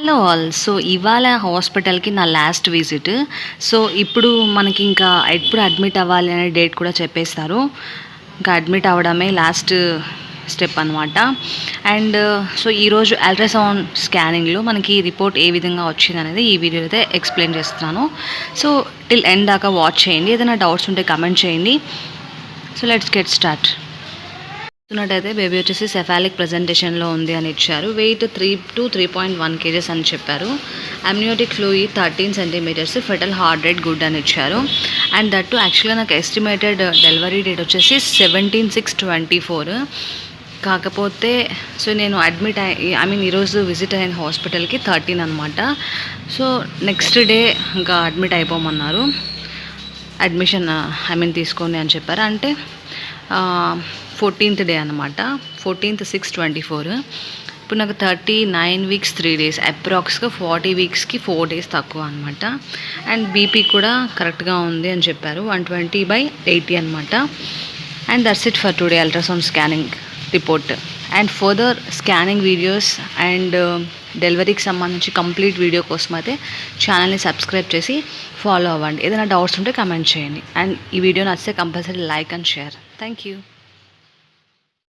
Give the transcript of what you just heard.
Hello all. So ఇవాళ హాస్పిటల్కి నా లాస్ట్ విజిట్. సో ఇప్పుడు మనకి ఇంకా ఎప్పుడు అడ్మిట్ అవ్వాలి అనే డేట్ కూడా చెప్పేస్తారు. ఇంకా అడ్మిట్ అవ్వడమే లాస్ట్ స్టెప్ అనమాట. అండ్ సో ఈరోజు అల్ట్రాసౌండ్ స్కానింగ్లో మనకి రిపోర్ట్ ఏ విధంగా వచ్చింది అనేది ఈ వీడియోలో అయితే ఎక్స్ప్లెయిన్ చేస్తున్నాను. సో టిల్ ఎండ్ దాకా వాచ్ చేయండి. ఏదైనా డౌట్స్ ఉంటే కమెంట్ చేయండి. So let's get start. చూస్తున్నట్టయితే బేబీ వచ్చేసి సెఫాలిక్ ప్రజెంటేషన్లో ఉంది అని ఇచ్చారు. వెయిట్ 3 to 3.1 kgs అని చెప్పారు. Amniotic fluid 13 centimeters, fatal heart rate good అని ఇచ్చారు. అండ్ దట్టు యాక్చువల్గా నాకు ఎస్టిమేటెడ్ డెలివరీ డేట్ వచ్చేసి 17/6/24. కాకపోతే సో నేను అడ్మిట్ ఈరోజు విజిట్ అయిన హాస్పిటల్కి 13 అనమాట. సో నెక్స్ట్ డే ఇంకా అడ్మిట్ అయిపోమన్నారు. అడ్మిషన్ తీసుకోండి అని చెప్పారు. అంటే 14th డే అనమాట. 14/6/24. ఇప్పుడు నాకు 39 weeks 3 days, అప్రాక్స్గా 40 weeksకి 4 days తక్కువ అనమాట. అండ్ బీపీ కూడా కరెక్ట్గా ఉంది అని చెప్పారు. 120/80 అనమాట. And that's it for today ultrasound scanning report. And further scanning videos and డెలివరీకి సంబంధించి కంప్లీట్ వీడియో కోసం అయితే ఛానల్ని సబ్స్క్రైబ్ చేసి ఫాలో అవ్వండి. ఏదైనా డౌట్స్ ఉంటే కమెంట్ చేయండి. అండ్ ఈ వీడియో నచ్చితే compulsory like and share. Thank you.